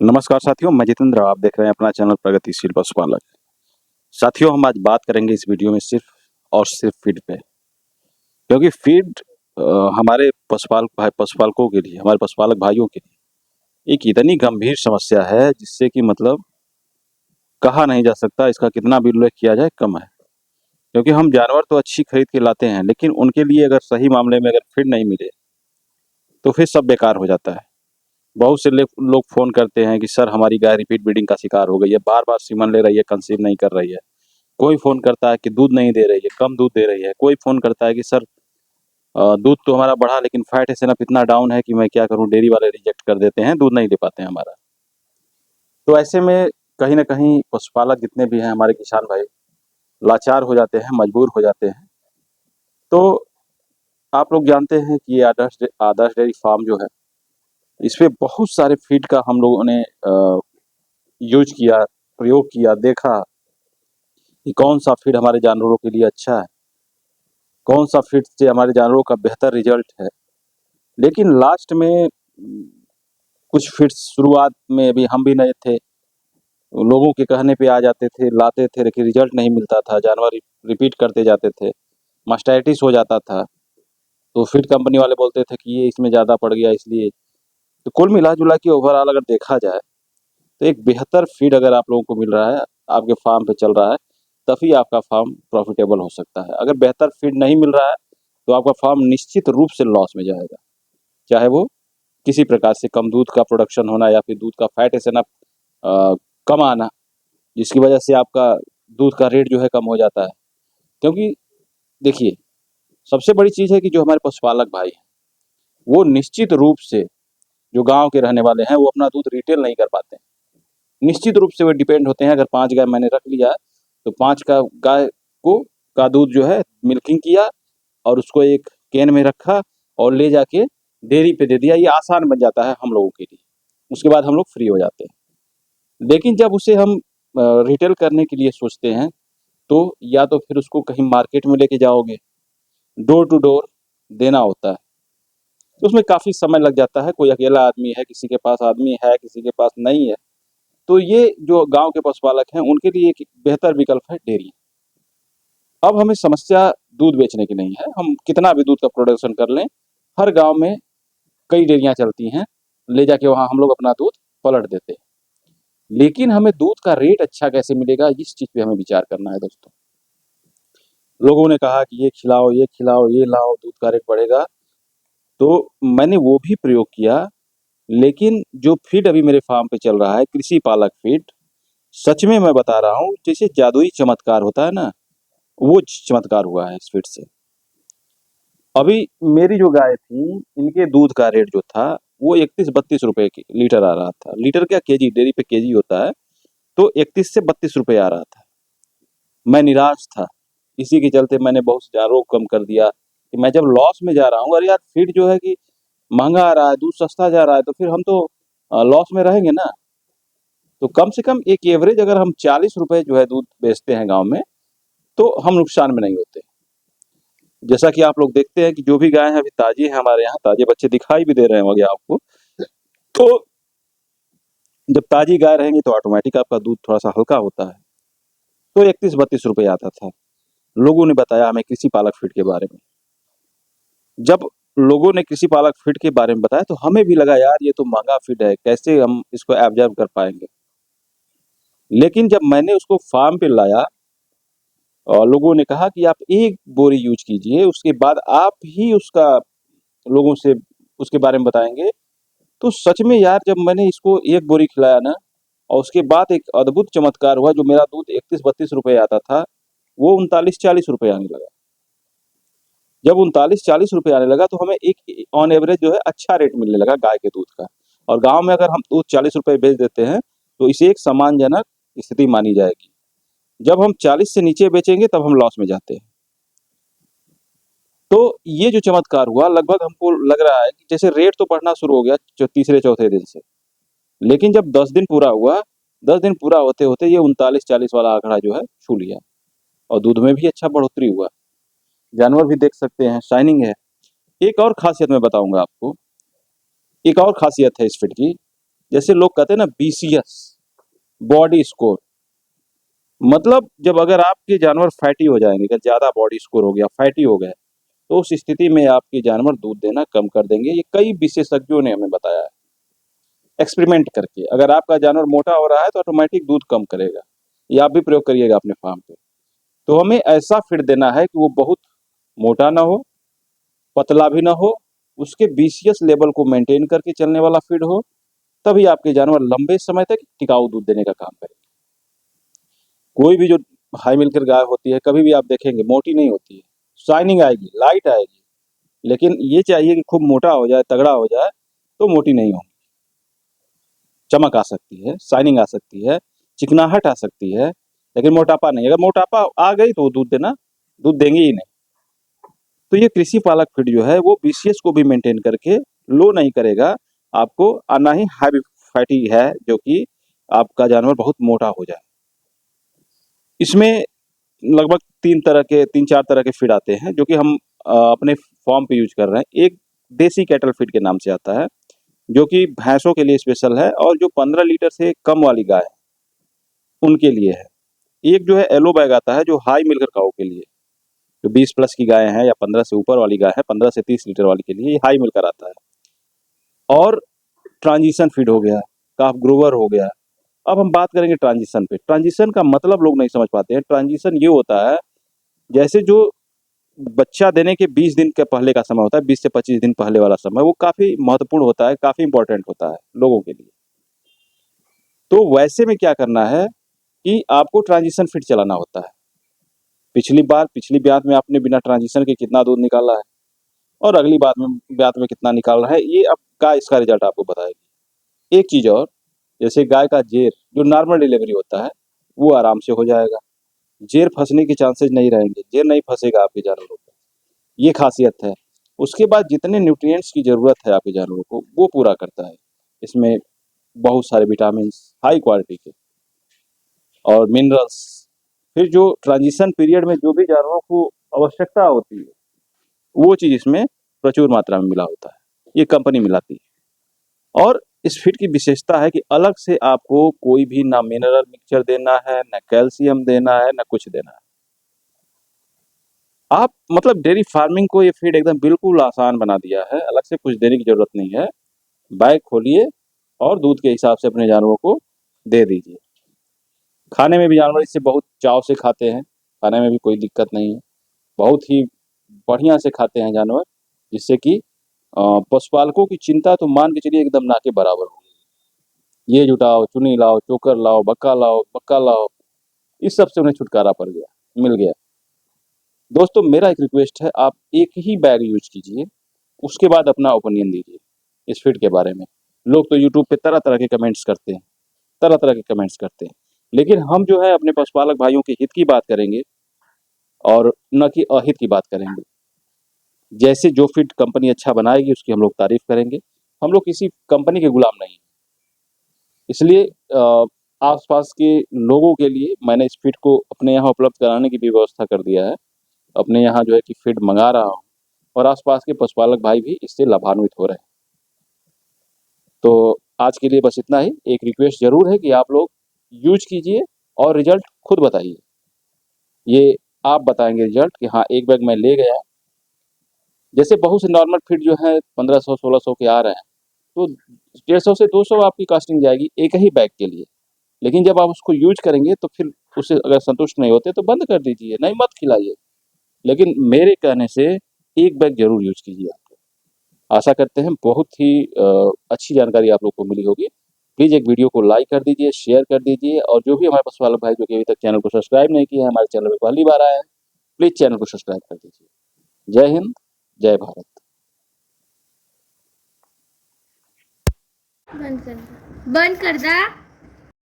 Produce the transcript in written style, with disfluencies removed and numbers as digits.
नमस्कार साथियों, मैं जितेंद्र। आप देख रहे हैं अपना चैनल प्रगतिशील पशुपालक। साथियों, हम आज बात करेंगे इस वीडियो में सिर्फ और सिर्फ फीड पे, क्योंकि फीड हमारे पशुपालकों के लिए, हमारे पशुपालक भाइयों के लिए एक इतनी गंभीर समस्या है जिससे कि मतलब कहा नहीं जा सकता। इसका कितना भी उल्लेख किया जाए कम है, क्योंकि हम जानवर तो अच्छी खरीद के लाते हैं, लेकिन उनके लिए अगर सही मामले में अगर फीड नहीं मिले तो फिर सब बेकार हो जाता है। बहुत से लोग फ़ोन करते हैं कि सर हमारी गाय रिपीट ब्रीडिंग का शिकार हो गई है, बार-बार सीमन ले रही है, कंसीव नहीं कर रही है। कोई फ़ोन करता है कि दूध नहीं दे रही है, कम दूध दे रही है। कोई फ़ोन करता है कि सर दूध तो हमारा बढ़ा, लेकिन फैट एसएनएफ इतना डाउन है कि मैं क्या करूँ, डेयरी वाले रिजेक्ट कर देते हैं, दूध नहीं दे पाते हैं हमारा। तो ऐसे में कहीं न कहीं पशुपालक जितने भी हैं, हमारे किसान भाई लाचार हो जाते हैं, मजबूर हो जाते हैं। तो आप लोग जानते हैं कि ये आदर्श डेयरी फार्म जो है, इसपे बहुत सारे फीड का हम लोगों ने यूज़ किया, प्रयोग किया, देखा कि कौन-सा फीड हमारे जानवरों के लिए अच्छा है, कौन-सा फीड से हमारे जानवरों का बेहतर रिज़ल्ट है। लेकिन लास्ट में कुछ फीड्स शुरुआत में अभी हम भी नए थे, लोगों के कहने पे आ जाते थे, लाते थे, लेकिन रिज़ल्ट नहीं मिलता था, जानवर रिपीट करते जाते थे, मास्टाइटिस हो जाता था। तो फीड कंपनी वाले बोलते थे कि ये इसमें ज़्यादा पड़ गया इसलिए। तो कुल मिला-जुला के ओवरऑल अगर देखा जाए, तो एक बेहतर फीड अगर आप लोगों को मिल रहा है, आपके फार्म पे चल रहा है, तभी आपका फार्म प्रॉफिटेबल हो सकता है। अगर बेहतर फीड नहीं मिल रहा है, तो आपका फार्म निश्चित रूप से लॉस में जाएगा। चाहे वो किसी प्रकार से कम दूध का प्रोडक्शन होना या फिर दूध का फैट एसएनएफ कम आना, जिसकी वजह से आपका दूध का रेट जो है कम हो जाता है। क्योंकि देखिए, सबसे बड़ी चीज़ है कि जो हमारे पशुपालक भाई हैं, वो निश्चित रूप से जो गाँव के रहने वाले हैं, वो अपना दूध रिटेल नहीं कर पाते हैं। निश्चित रूप से वो डिपेंड होते हैं। अगर 5 गाय मैंने रख लिया, तो 5 का गाय को का दूध जो है मिल्किंग किया और उसको एक कैन में रखा और ले जाके डेयरी पे दे दिया। ये आसान बन जाता है हम लोगों के लिए। उसके बाद हम लोग फ्री हो जाते हैं। लेकिन जब उसे हम रिटेल करने के लिए सोचते हैं, तो या तो फिर उसको कहीं मार्केट में लेके जाओगे, डोर टू डोर देना होता है। तो उसमें काफ़ी समय लग जाता है। कोई अकेला आदमी है, किसी के पास आदमी है, किसी के पास नहीं है। तो ये जो गाँव के पशुपालक हैं, उनके लिए एक बेहतर विकल्प है डेयरी। अब हमें समस्या दूध बेचने की नहीं है, हम कितना भी दूध का प्रोडक्शन कर लें, हर गाँव में कई डेयरियाँ चलती हैं, ले जाके वहाँ हम लोग अपना दूध पलट देते हैं। लेकिन हमें दूध का रेट अच्छा कैसे मिलेगा, इस चीज़ पे हमें विचार करना है दोस्तों। लोगों ने कहा कि ये खिलाओ, ये खिलाओ, ये लाओ, दूध का रेट बढ़ेगा, तो मैंने वो भी प्रयोग किया, लेकिन जो फीड अभी मेरे फार्म पे चल रहा है, कृषि पालक फीड, सच में मैं बता रहा हूँ, जैसे जादुई चमत्कार होता है ना, वो चमत्कार हुआ है इस फीड से। अभी मेरी जो गाय थी, इनके दूध का रेट जो था, वो 31-32 रुपए की लीटर आ रहा था। लीटर क्या, केजी, डेयरी पे केजी होता है, तो 31 से 32 रुपए आ रहा था। मैं निराश था। इसी के चलते मैंने बहुत से जानवरों को कम कर दिया कि मैं जब लॉस में जा रहा हूँ, अरे यार फीड जो है कि महँगा आ रहा है, दूध सस्ता जा रहा है, तो फिर हम तो लॉस में रहेंगे ना। तो कम से कम एक एवरेज अगर हम 40 रुपए जो है दूध बेचते हैं गाँव में, तो हम नुकसान में नहीं होते। जैसा कि आप लोग देखते हैं कि जो भी गाय हैं अभी ताज़ी हैं हमारे यहाँ, ताज़े बच्चे दिखाई भी दे रहे होंगे आपको। तो जब ताज़ी गाय रहेंगी तो ऑटोमेटिक आपका दूध थोड़ा-सा हल्का होता है। तो 31-32 रुपए आता था। लोगों ने बताया हमें कृषि पालक फीड के बारे में। जब लोगों ने कृषि पालक फीड के बारे में बताया, तो हमें भी लगा यार ये तो महँगा फीड है, कैसे हम इसको एब्ज़ॉर्ब कर पाएँगे। लेकिन जब मैंने उसको फार्म पे लाया और लोगों ने कहा कि आप 1 बोरी यूज़ कीजिए, उसके बाद आप ही उसका लोगों से उसके बारे में बताएँगे। तो सच में यार जब मैंने इसको 1 बोरी खिलाया ना, और उसके बाद एक अद्भुत चमत्कार हुआ। जो मेरा दूध 31-32 रुपए आता था, वो 39-40 रुपए आने लगा। जब 39-40 रुपए आने लगा, तो हमें एक ऑन एवरेज जो है अच्छा रेट मिलने लगा गाय के दूध का। और गाँव में अगर हम दूध 40 रुपए बेच देते हैं, तो इसे एक सम्मानजनक स्थिति मानी जाएगी। जब हम 40 से नीचे बेचेंगे, तब हम लॉस में जाते हैं। तो ये जो चमत्कार हुआ, लगभग हमको लग रहा है कि जैसे रेट तो बढ़ना शुरू हो गया जो तीसरे-चौथे दिन से। लेकिन जब 10 दिन पूरा हुआ, 10 दिन पूरा होते-होते ये 39-40 वाला आंकड़ा जो है छू लिया, और दूध में भी अच्छा बढ़ोतरी हुआ। जानवर भी देख सकते हैं, शाइनिंग है। एक और ख़ासियत मैं बताऊँगा आपको, एक और ख़ासियत है इस फीड की। जैसे लोग कहते हैं ना BCS, बॉडी स्कोर, मतलब जब अगर आपके जानवर फैटी हो जाएंगे, अगर ज़्यादा बॉडी स्कोर हो गया, फैटी हो गए, तो उस स्थिति में आपके जानवर दूध देना कम कर देंगे। ये कई विशेषज्ञों ने हमें बताया है एक्सपेरिमेंट करके। अगर आपका जानवर मोटा हो रहा है तो ऑटोमेटिक दूध कम करेगा। ये आप भी प्रयोग करिएगा अपने फार्म पे। तो हमें ऐसा फीड देना है कि वो बहुत मोटा ना हो, पतला भी ना हो, उसके BCS लेवल को मेंटेन करके चलने वाला फीड हो, तभी आपके जानवर लंबे समय तक टिकाऊ दूध देने का काम करेंगे। कोई भी जो हाई मिल्कर गाय होती है, कभी भी आप देखेंगे मोटी नहीं होती है, शाइनिंग आएगी, लाइट आएगी, लेकिन ये चाहिए कि खूब मोटा हो जाए, तगड़ा हो जाए, तो मोटी नहीं होगी। चमक आ सकती है, शाइनिंग आ सकती है, चिकनाहट आ सकती है, लेकिन मोटापा नहीं। अगर मोटापा आ गई तो वो दूध देंगे ही नहीं। तो ये कृषि पालक फीड जो है वो BCS को भी मेंटेन करके लो नहीं करेगा आपको, और ना ही हाई फैटी है जो कि आपका जानवर बहुत मोटा हो जाए। इसमें लगभग 3-4 तरह के फीड आते हैं जो कि हम अपने फार्म पे यूज कर रहे हैं। एक देसी कैटल फीड के नाम से आता है जो कि भैंसों के लिए स्पेशल है, और जो 15 लीटर से कम वाली गाय है उनके लिए है। एक जो है येलो बैग आता है जो हाई मिल्कर काऊ के लिए, जो 20 प्लस की गाय है या 15 से ऊपर वाली गाय है, 15 से 30 लीटर वाली के लिए ये हाई मिल्कर आता है। और ट्रांजिशन फीड हो गया, काफ ग्रोवर हो गया। अब हम बात करेंगे ट्रांजिशन पे। ट्रांजिशन का मतलब लोग नहीं समझ पाते हैं। ट्रांजिशन ये होता है, जैसे जो बच्चा देने के 20 दिन के पहले का समय होता है, 20 से 25 दिन पहले वाला समय, वो काफी महत्वपूर्ण होता है, काफी इंपॉर्टेंट होता है लोगों के लिए। तो वैसे में क्या करना है कि आपको ट्रांजिशन फीड चलाना होता है। पिछली ब्यात में आपने बिना ट्रांजिशन के कितना दूध निकाला है, और अगली ब्यात में कितना निकाल रहा है, ये अब गाय इसका रिजल्ट आपको बताएगी। एक चीज और, जैसे गाय का जेर जो नॉर्मल डिलीवरी होता है वो आराम से हो जाएगा, जेर फंसने के चांसेस नहीं रहेंगे, जेर नहीं फंसेगा आपके जानवरों को, ये खासियत है। उसके बाद जितने न्यूट्रिएंट्स की जरूरत है आपके जानवरों को वो पूरा करता है। इसमें बहुत सारे विटामिन, हाई क्वालिटी के, और मिनरल्स। फिर जो ट्रांजिशन पीरियड में जो भी जानवरों को आवश्यकता होती है वो चीज इसमें प्रचुर मात्रा में मिला होता है, ये कंपनी मिलाती है। और इस फीड की विशेषता है कि अलग से आपको कोई भी ना मिनरल मिक्सचर देना है, ना कैल्शियम देना है, ना कुछ देना है। आप मतलब डेयरी फार्मिंग को ये फीड एकदम बिल्कुल आसान बना दिया है, अलग से कुछ देने की जरूरत नहीं है। बैग खोलिए और दूध के हिसाब से अपने जानवरों को दे दीजिए। खाने में भी जानवर इससे बहुत चाव से खाते हैं, खाने में भी कोई दिक्कत नहीं है, बहुत ही बढ़िया से खाते हैं जानवर, जिससे कि पशुपालकों की चिंता तो मान के चलिए एकदम ना के बराबर हो गई। ये जुटाओ, चुनी लाओ, चोकर लाओ, बक्का लाओ, इस सब से उन्हें छुटकारा पड़ गया, मिल गया। दोस्तों मेरा एक रिक्वेस्ट है, आप एक ही बैग यूज कीजिए, उसके बाद अपना ओपिनियन दीजिए इस फीड के बारे में। लोग तो यूट्यूब पे तरह तरह के कमेंट्स करते हैं, तरह तरह के कमेंट्स करते हैं, लेकिन हम जो है अपने पशुपालक भाइयों के हित की बात करेंगे और न कि अहित की बात करेंगे। जैसे जो फीड कंपनी अच्छा बनाएगी उसकी हम लोग तारीफ करेंगे। हम लोग किसी कंपनी के गुलाम नहीं, इसलिए आसपास के लोगों के लिए मैंने इस फीड को अपने यहाँ उपलब्ध कराने की भी व्यवस्था कर दिया है। अपने यहाँ जो है कि फीड मंगा रहा हूँ, और आसपास के पशुपालक भाई भी इससे लाभान्वित हो रहे हैं। तो आज के लिए बस इतना ही। एक रिक्वेस्ट जरूर है कि आप लोग यूज कीजिए और रिजल्ट खुद बताइए। ये आप बताएंगे रिजल्ट कि हाँ एक बैग मैं ले गया। जैसे बहुत से नॉर्मल फीड जो है 1500-1600 के आ रहे हैं, तो 150 से 200 आपकी कास्टिंग जाएगी एक ही बैग के लिए। लेकिन जब आप उसको यूज करेंगे तो फिर उससे अगर संतुष्ट नहीं होते तो बंद कर दीजिए, नहीं मत खिलाइए। लेकिन मेरे कहने से एक बैग जरूर यूज कीजिए। आशा करते हैं बहुत ही अच्छी जानकारी आप लोग को मिली होगी। प्लीज़ एक वीडियो को लाइक कर दीजिए, शेयर कर दीजिए, और जो भी हमारे पशुपालक भाई जो कि अभी तक चैनल को सब्सक्राइब नहीं किया है, हमारे चैनल पे पहली बार आए हैं, प्लीज़ चैनल को सब्सक्राइब कर दीजिए। जय हिंद, जय भारत। बंद कर दा।